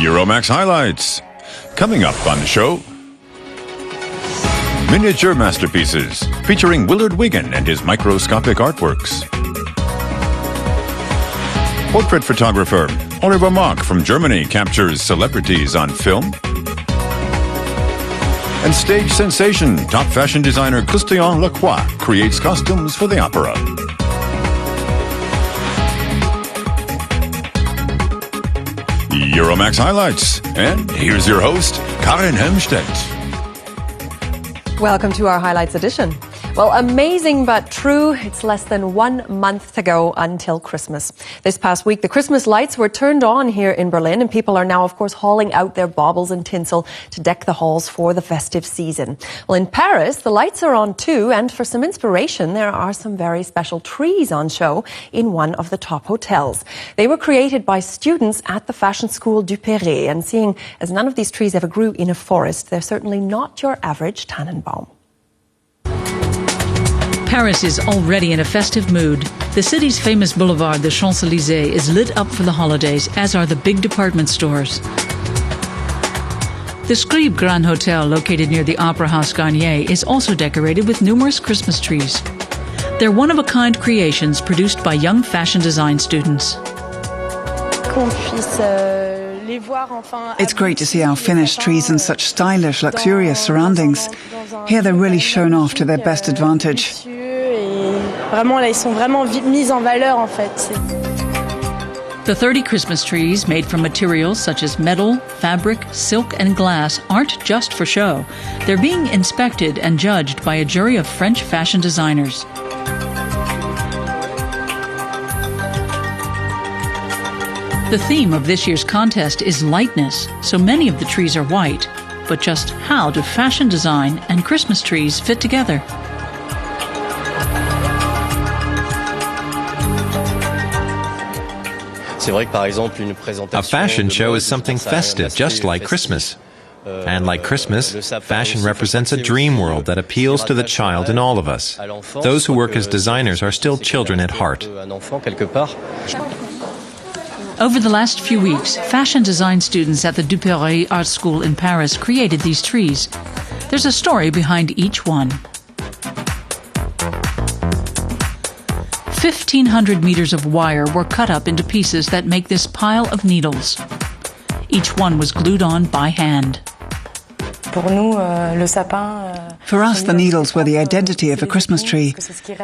Euromaxx highlights. Coming up on the show, Miniature masterpieces featuring Willard Wigan and his microscopic artworks. Portrait photographer Oliver Mock from Germany captures celebrities on film. And stage sensation top fashion designer Cheerleading Lacroix creates costumes for the opera. Euromaxx highlights. And here's your host, Karin Hemstedt. Welcome to our Highlights edition. Well, amazing but true, it's less than 1 month to go until Christmas. This past week, the Christmas lights were turned on here in Berlin, and people are now, of course, hauling out their baubles and tinsel to deck the halls for the festive season. Well, in Paris, the lights are on too, and for some inspiration, there are some very special trees on show in one of the top hotels. They were created by students at the fashion school du Perret, and seeing as none of these trees ever grew in a forest, they're certainly not your average Tannenbaum. Paris is already in a festive mood. The city's famous boulevard, the Champs-Élysées, is lit up for the holidays, as are the big department stores. The Scribe Grand Hotel, located near the Opera House Garnier, is also decorated with numerous Christmas trees. They're one-of-a-kind creations produced by young fashion design students. It's great to see our finished trees in such stylish, luxurious surroundings. Here they're really shown off to their best advantage. The 30 Christmas trees, made from materials such as metal, fabric, silk, and glass, aren't just for show. They're being inspected and judged by a jury of French fashion designers. The theme of this year's contest is lightness, so many of the trees are white. But just how do fashion design and Christmas trees fit together? A fashion show is something festive, just like Christmas. And like Christmas, fashion represents a dream world that appeals to the child in all of us. Those who work as designers are still children at heart. Over the last few weeks, fashion design students at the Du Perret Art School in Paris created these trees. There's a story behind each one. 1,500 meters of wire were cut up into pieces that make this pile of needles. Each one was glued on by hand. For us, the needles were the identity of a Christmas tree,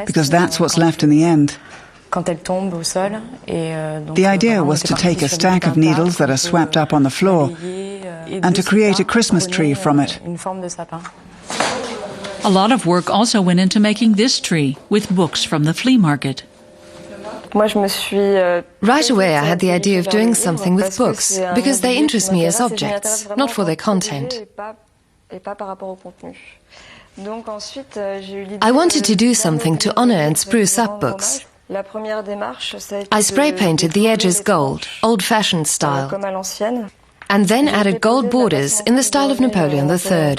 because that's what's left in the end. The idea was to take a stack of needles that are swept up on the floor and to create a Christmas tree from it. A lot of work also went into making this tree, with books from the flea market. Right away I had the idea of doing something with books, because they interest me as objects, not for their content. I wanted to do something to honor and spruce up books. I spray painted the edges gold, old-fashioned style, and then added gold borders in the style of Napoleon III.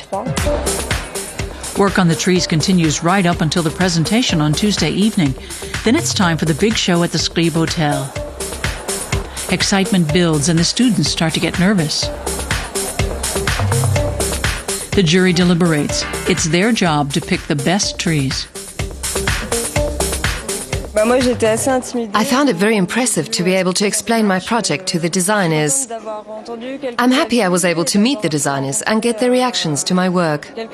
Work on the trees continues right up until the presentation on Tuesday evening. Then it's time for the big show at the Scribe Hotel. Excitement builds and the students start to get nervous. The jury deliberates. It's their job to pick the best trees. I found it very impressive to be able to explain my project to the designers. I'm happy I was able to meet the designers and get their reactions to my work. And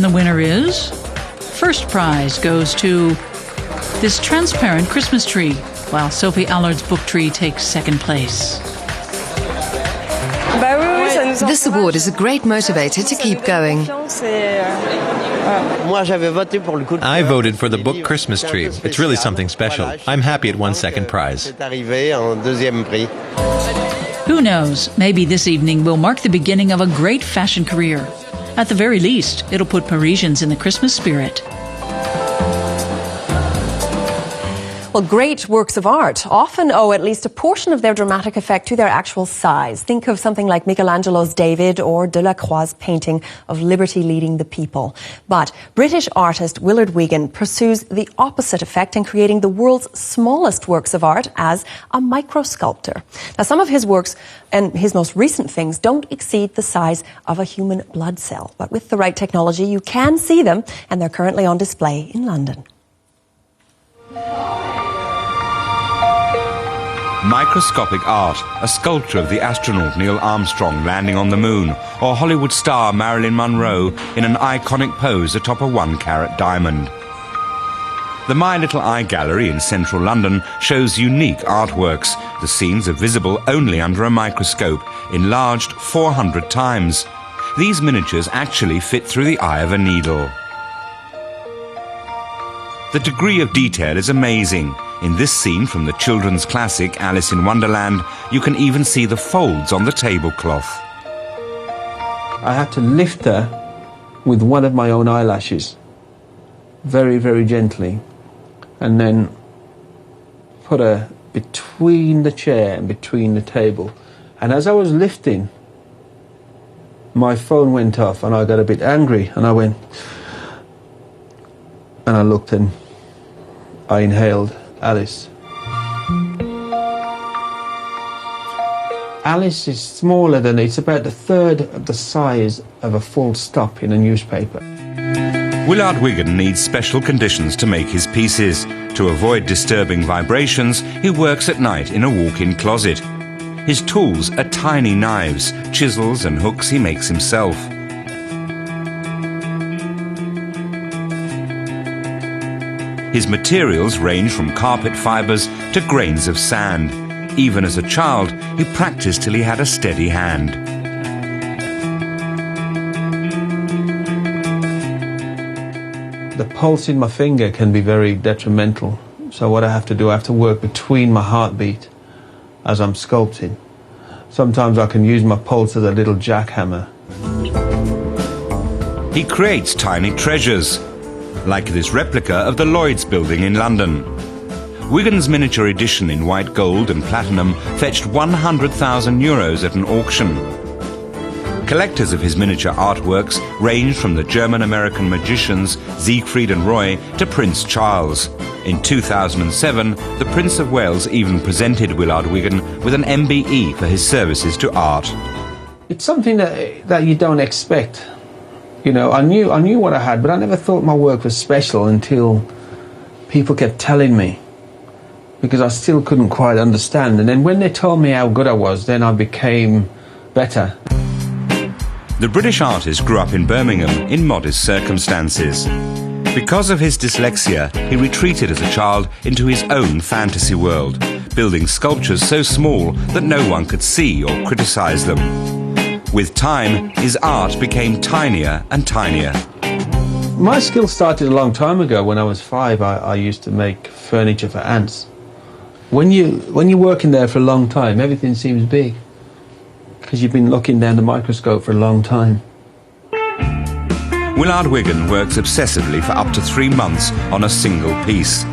the winner is? First prize goes to this transparent Christmas tree, while Sophie Allard's book tree takes second place. This award is a great motivator to keep going. I voted for the book Christmas tree. It's really something special. I'm happy it won second prize. Who knows? Maybe this evening will mark the beginning of a great fashion career. At the very least, it'll put Parisians in the Christmas spirit. Well, great works of art often owe at least a portion of their dramatic effect to their actual size. Think of something like Michelangelo's David or Delacroix's painting of liberty leading the people. But British artist Willard Wigan pursues the opposite effect in creating the world's smallest works of art as a microsculptor. Now, some of his works and his most recent things don't exceed the size of a human blood cell. But with the right technology, you can see them, and they're currently on display in London. Microscopic Art, a sculpture of the astronaut Neil Armstrong landing on the moon, or Hollywood star Marilyn Monroe in an iconic pose atop a 1-carat diamond. The My Little Eye Gallery in central London shows unique artworks. The scenes are visible only under a microscope, enlarged 400 times. These miniatures actually fit through the eye of a needle. The degree of detail is amazing. In this scene from the children's classic Alice in Wonderland, you can even see the folds on the tablecloth. I had to lift her with one of my own eyelashes, very, very gently, and then put her between the chair and between the table. And as I was lifting, my phone went off and I got a bit angry, and I went, and I looked and I inhaled Alice. Alice is smaller than, it's about a third of the size of a full stop in a newspaper. Willard Wigan needs special conditions to make his pieces. To avoid disturbing vibrations, he works at night in a walk-in closet. His tools are tiny knives, chisels and hooks he makes himself. His materials range from carpet fibres to grains of sand. Even as a child, he practiced till he had a steady hand. The pulse in my finger can be very detrimental. So what I have to do, I have to work between my heartbeat as I'm sculpting. Sometimes I can use my pulse as a little jackhammer. He creates tiny treasures, like this replica of the Lloyd's building in London. Wigan's miniature edition in white gold and platinum fetched €100,000 at an auction. Collectors of his miniature artworks range from the German-American magicians Siegfried and Roy to Prince Charles. In 2007, the Prince of Wales even presented Willard Wigan with an MBE for his services to art. It's something that you don't expect. You know, I knew what I had, but I never thought my work was special until people kept telling me, because I still couldn't quite understand. And then when they told me how good I was, then I became better. The British artist grew up in Birmingham in modest circumstances. Because of his dyslexia, he retreated as a child into his own fantasy world, building sculptures so small that no one could see or criticize them. With time, his art became tinier and tinier. My skill started a long time ago. When I was 5, I used to make furniture for ants. When you work in there for a long time, everything seems big, because you've been looking down the microscope for a long time. Willard Wigan works obsessively for up to 3 months on a single piece.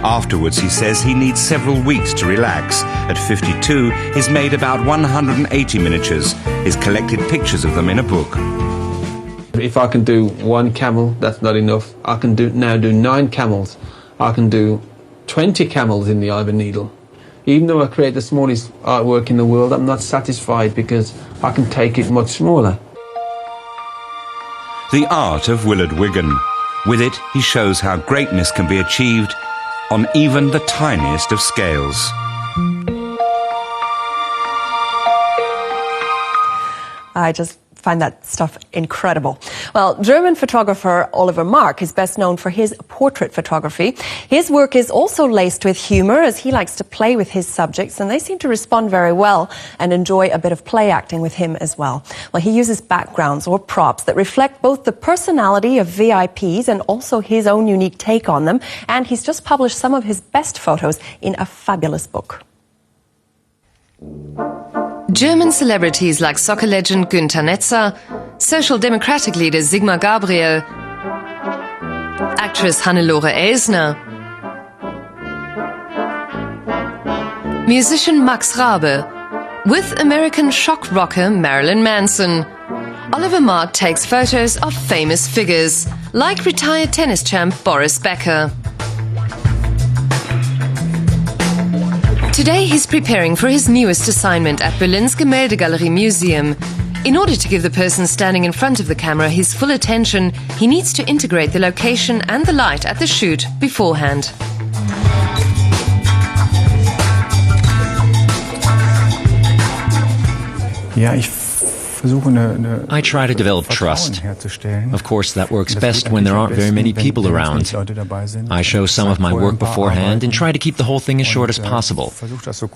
Afterwards, he says he needs several weeks to relax. At 52, he's made about 180 miniatures. He's collected pictures of them in a book. If I can do 1 camel, that's not enough. I can now do 9 camels. I can do 20 camels in the eye of a needle. Even though I create the smallest artwork in the world, I'm not satisfied because I can take it much smaller. The art of Willard Wigan. With it, he shows how greatness can be achieved on even the tiniest of scales. I just find that stuff incredible. Well, German photographer Oliver Mark is best known for his portrait photography. His work is also laced with humor, as he likes to play with his subjects, and they seem to respond very well and enjoy a bit of play acting with him as well. Well, he uses backgrounds or props that reflect both the personality of VIPs and also his own unique take on them, and he's just published some of his best photos in a fabulous book. German celebrities like soccer legend Günther Netzer, Social Democratic leader Sigmar Gabriel, actress Hannelore Elsner, musician Max Rabe, with American shock rocker Marilyn Manson. Oliver Mark takes photos of famous figures, like retired tennis champ Boris Becker. Today he's preparing for his newest assignment at Berlin's Gemäldegalerie Museum. In order to give the person standing in front of the camera his full attention, he needs to integrate the location and the light at the shoot beforehand. I try to develop trust. Of course, that works best when there aren't very many people around. I show some of my work beforehand and try to keep the whole thing as short as possible,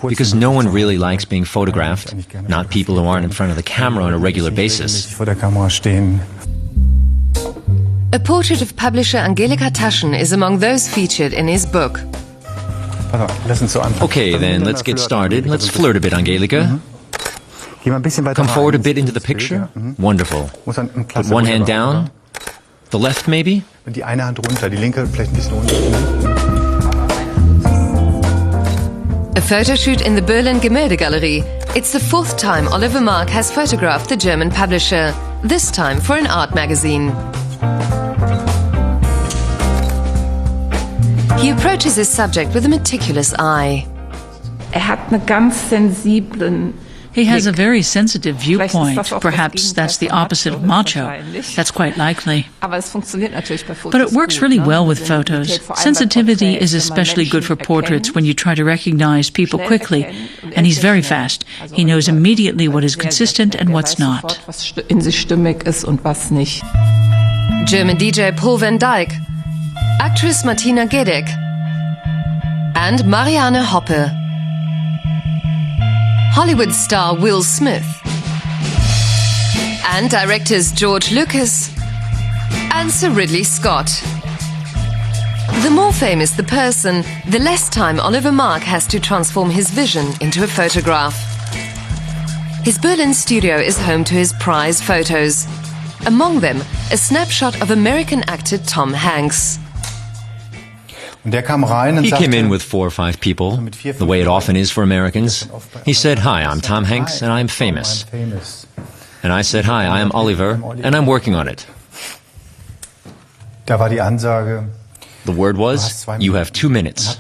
because no one really likes being photographed, not people who aren't in front of the camera on a regular basis. A portrait of publisher Angelika Taschen is among those featured in his book. Okay, then let's get started. Let's flirt a bit, Angelika. Come forward a bit into the picture. Wonderful. Put one hand down. The left, maybe? A photo shoot in the Berlin Gemäldegalerie. It's the fourth time Oliver Mark has photographed the German publisher, this time for an art magazine. He approaches his subject with a meticulous eye. He has a very sensitive viewpoint. Perhaps that's the opposite of macho. That's quite likely. But it works really well with photos. Sensitivity is especially good for portraits when you try to recognize people quickly. And he's very fast. He knows immediately what is consistent and what's not. German DJ Paul van Dyk, actress Martina Gedeck, and Marianne Hoppe. Hollywood star Will Smith, and directors George Lucas and Sir Ridley Scott. The more famous the person, the less time Oliver Mark has to transform his vision into a photograph. His Berlin studio is home to his prize photos. Among them, a snapshot of American actor Tom Hanks. He came in with 4 or 5 people, the way it often is for Americans. He said, "Hi, I'm Tom Hanks, and I'm famous." And I said, "Hi, I am Oliver, and I'm working on it." The word was, "You have 2 minutes."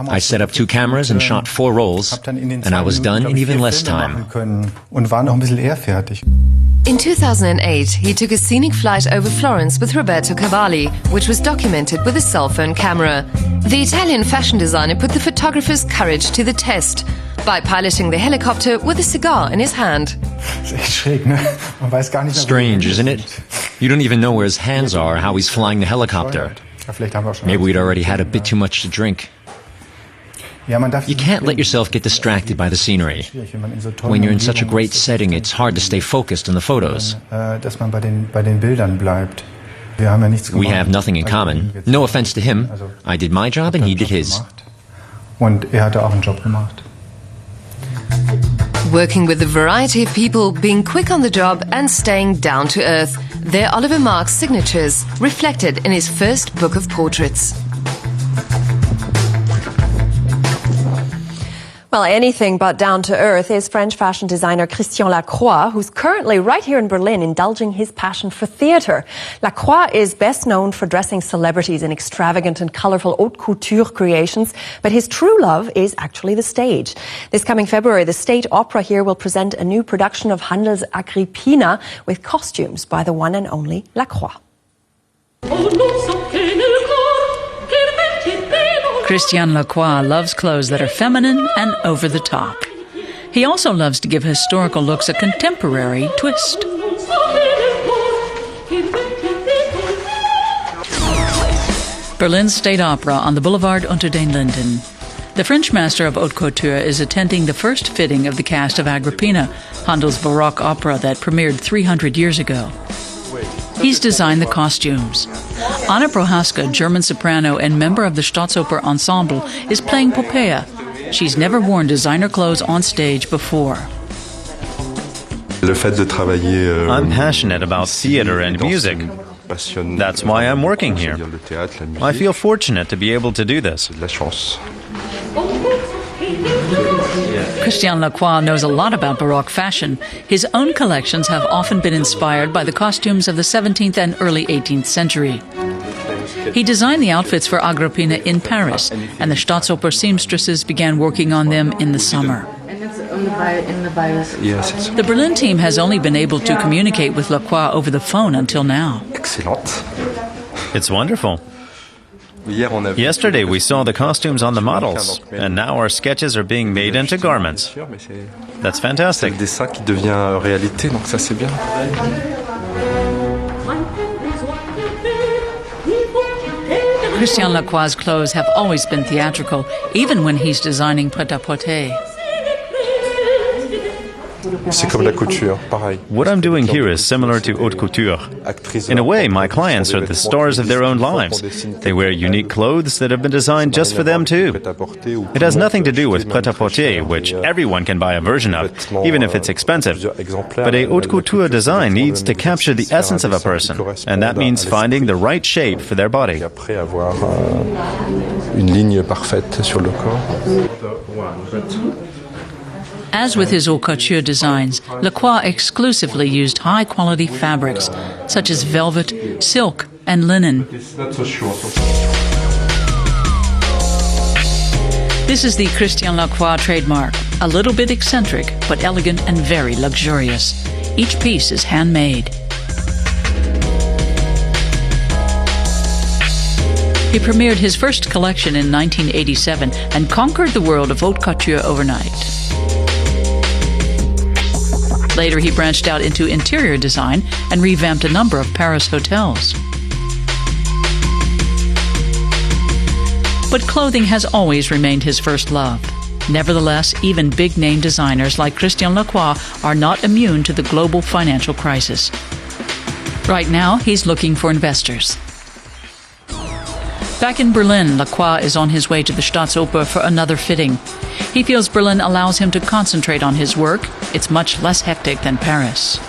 I set up 2 cameras and shot 4 rolls, and I was done in even less time. In 2008, he took a scenic flight over Florence with Roberto Cavalli, which was documented with a cell phone camera. The Italian fashion designer put the photographer's courage to the test by piloting the helicopter with a cigar in his hand. Strange, isn't it? You don't even know where his hands are or how he's flying the helicopter. Maybe we'd already had a bit too much to drink. You can't let yourself get distracted by the scenery. When you're in such a great setting, it's hard to stay focused on the photos. We have nothing in common. No offense to him. I did my job and he did his. Working with a variety of people, being quick on the job and staying down to earth, they're Oliver Mark's signatures, reflected in his first book of portraits. Well, anything but down to earth is French fashion designer Christian Lacroix, who's currently right here in Berlin indulging his passion for theatre. Lacroix is best known for dressing celebrities in extravagant and colourful haute couture creations, but his true love is actually the stage. This coming February, the State Opera here will present a new production of Handel's Agrippina with costumes by the one and only Lacroix. Christian Lacroix loves clothes that are feminine and over the top. He also loves to give historical looks a contemporary twist. Berlin's State Opera on the Boulevard unter den Linden. The French master of haute couture is attending the first fitting of the cast of Agrippina, Handel's Baroque opera that premiered 300 years ago. He's designed the costumes. Anna Prohaska, German soprano and member of the Staatsoper Ensemble, is playing Popea. She's never worn designer clothes on stage before. I'm passionate about theater and music. That's why I'm working here. I feel fortunate to be able to do this. Christian Lacroix knows a lot about Baroque fashion. His own collections have often been inspired by the costumes of the 17th and early 18th century. He designed the outfits for Agrippina in Paris, and the Staatsoper seamstresses began working on them in the summer. The Berlin team has only been able to communicate with Lacroix over the phone until now. It's wonderful. Yesterday we saw the costumes on the models, and now our sketches are being made into garments. That's fantastic. Christian Lacroix's clothes have always been theatrical, even when he's designing prêt-à-porter. What I'm doing here is similar to haute couture. In a way, my clients are the stars of their own lives. They wear unique clothes that have been designed just for them too. It has nothing to do with prêt-à-porter, which everyone can buy a version of, even if it's expensive. But a haute couture design needs to capture the essence of a person, and that means finding the right shape for their body. As with his haute couture designs, Lacroix exclusively used high-quality fabrics, such as velvet, silk, and linen. This is the Christian Lacroix trademark, a little bit eccentric, but elegant and very luxurious. Each piece is handmade. He premiered his first collection in 1987 and conquered the world of haute couture overnight. Later, he branched out into interior design and revamped a number of Paris hotels. But clothing has always remained his first love. Nevertheless, even big-name designers like Christian Lacroix are not immune to the global financial crisis. Right now, he's looking for investors. Back in Berlin, Lacroix is on his way to the Staatsoper for another fitting. He feels Berlin allows him to concentrate on his work. It's much less hectic than Paris.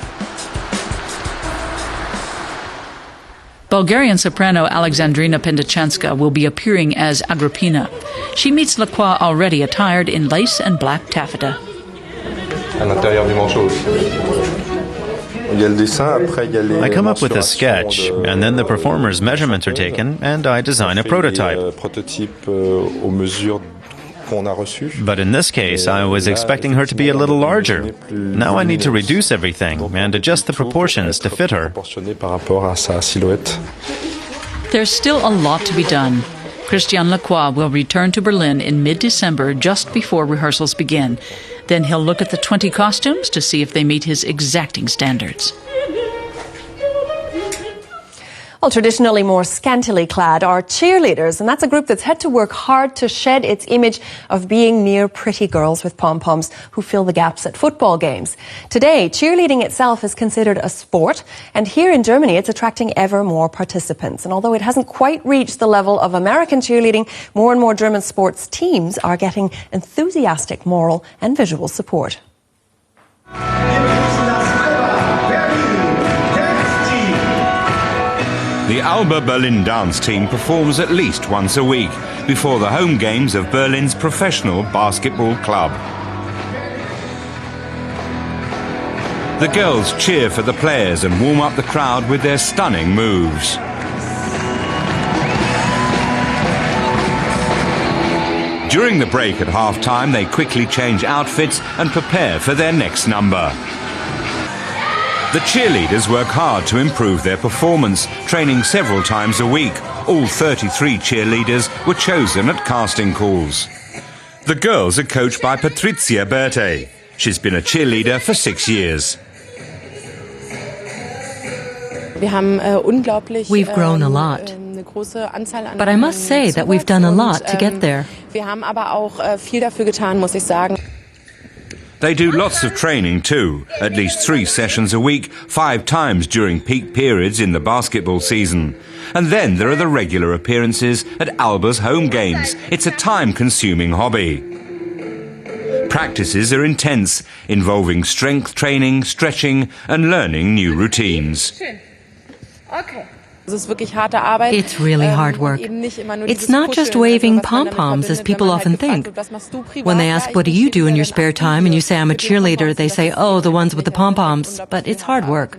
Bulgarian soprano Alexandrina Pendachanska will be appearing as Agrippina. She meets Lacroix already attired in lace and black taffeta. I come up with a sketch, and then the performer's measurements are taken, and I design a prototype. But in this case, I was expecting her to be a little larger. Now I need to reduce everything and adjust the proportions to fit her. There's still a lot to be done. Christian Lacroix will return to Berlin in mid-December, just before rehearsals begin. Then he'll look at the 20 costumes to see if they meet his exacting standards. Well, traditionally more scantily clad are cheerleaders, and that's a group that's had to work hard to shed its image of being near pretty girls with pom-poms who fill the gaps at football games. Today, cheerleading itself is considered a sport, and here in Germany it's attracting ever more participants. And although it hasn't quite reached the level of American cheerleading, more and more German sports teams are getting enthusiastic moral and visual support. The Alba Berlin dance team performs at least once a week before the home games of Berlin's professional basketball club. The girls cheer for the players and warm up the crowd with their stunning moves. During the break at half-time, they quickly change outfits and prepare for their next number. The cheerleaders work hard to improve their performance, training several times a week. All 33 cheerleaders were chosen at casting calls. The girls are coached by Patricia Berthe. She's been a cheerleader for 6 years. We've grown a lot. But I must say that we've done a lot to get there. They do lots of training too, at least 3 sessions a week, 5 times during peak periods in the basketball season. And then there are the regular appearances at Alba's home games. It's a time-consuming hobby. Practices are intense, involving strength training, stretching and learning new routines. It's really hard work. It's not just waving pom-poms, as people often think. When they ask, what do you do in your spare time, and you say, I'm a cheerleader, they say, oh, the ones with the pom-poms. But it's hard work.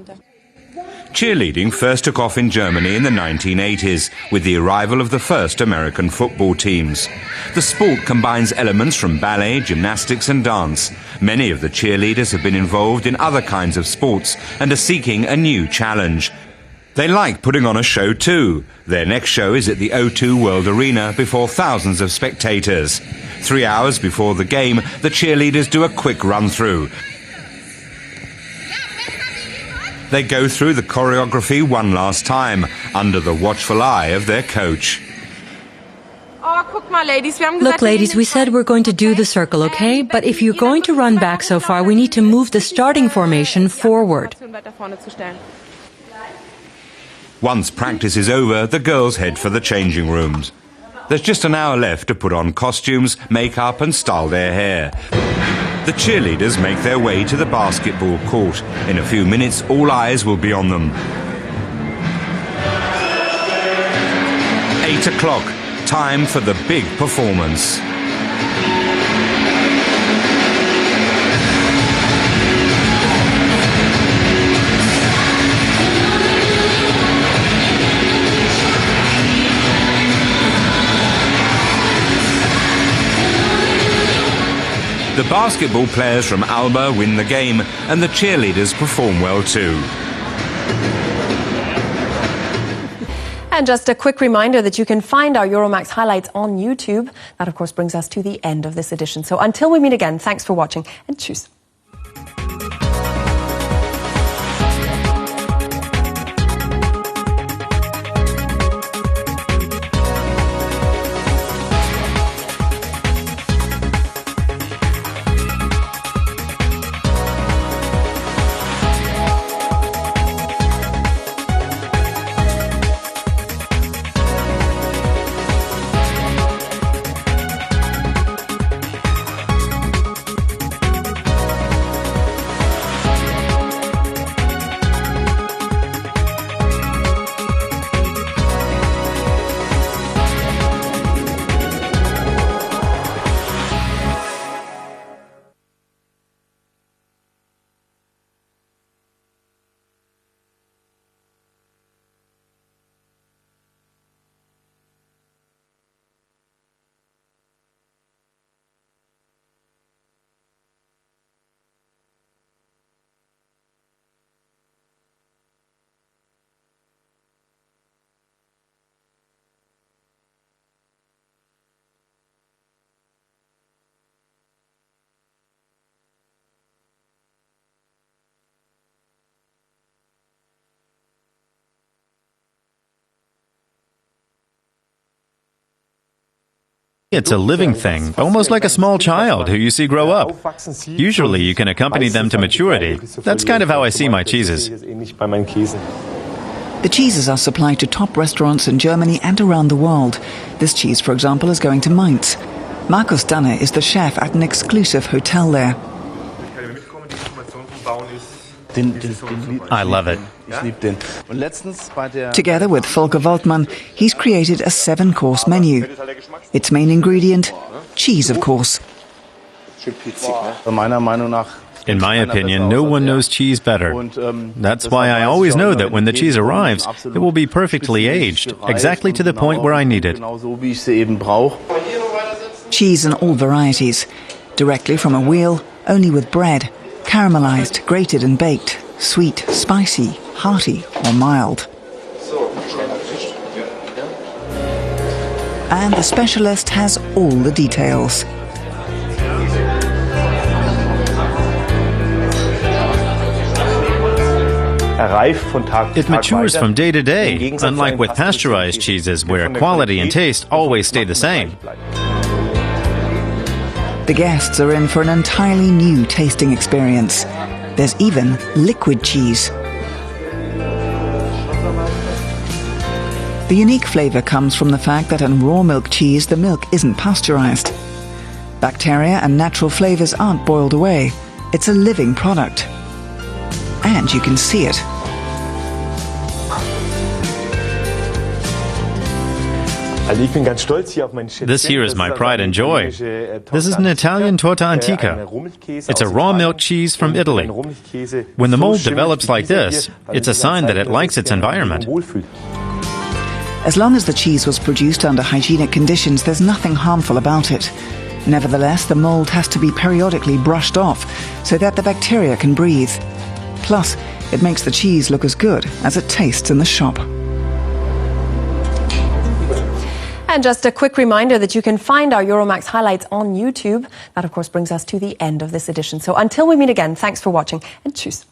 Cheerleading first took off in Germany in the 1980s with the arrival of the first American football teams. The sport combines elements from ballet, gymnastics and dance. Many of the cheerleaders have been involved in other kinds of sports and are seeking a new challenge. They like putting on a show too. Their next show is at the O2 World Arena before thousands of spectators. 3 hours before the game, the cheerleaders do a quick run-through. They go through the choreography one last time, under the watchful eye of their coach. Look, ladies, we said we're going to do the circle, okay? But if you're going to run back so far, we need to move the starting formation forward. Once practice is over, the girls head for the changing rooms. There's just an hour left to put on costumes, makeup and style their hair. The cheerleaders make their way to the basketball court. In a few minutes, all eyes will be on them. 8 o'clock, time for the big performance. The basketball players from Alba win the game, and the cheerleaders perform well too. And just a quick reminder that you can find our Euromaxx highlights on YouTube. That, of course, brings us to the end of this edition. So until we meet again, thanks for watching and tschüss. It's a living thing, almost like a small child who you see grow up. Usually you can accompany them to maturity. That's kind of how I see my cheeses. The cheeses are supplied to top restaurants in Germany and around the world. This cheese, for example, is going to Mainz. Markus Danne is the chef at an exclusive hotel there. I love it. Together with Volker Woltmann, he's created a 7-course menu. Its main ingredient, cheese, of course. In my opinion, no one knows cheese better. That's why I always know that when the cheese arrives, it will be perfectly aged, exactly to the point where I need it. Cheese in all varieties, directly from a wheel, only with bread. Caramelized, grated and baked, sweet, spicy, hearty or mild. And the specialist has all the details. It matures from day to day, unlike with pasteurized cheeses where quality and taste always stay the same. The guests are in for an entirely new tasting experience. There's even liquid cheese. The unique flavor comes from the fact that in raw milk cheese, the milk isn't pasteurized. Bacteria and natural flavors aren't boiled away. It's a living product. And you can see it. This here is my pride and joy. This is an Italian torta antica. It's a raw milk cheese from Italy. When the mold develops like this, it's a sign that it likes its environment. As long as the cheese was produced under hygienic conditions, there's nothing harmful about it. Nevertheless, the mold has to be periodically brushed off so that the bacteria can breathe. Plus, it makes the cheese look as good as it tastes in the shop. And just a quick reminder that you can find our Euromaxx highlights on YouTube. That, of course, brings us to the end of this edition. So until we meet again, thanks for watching and tschüss.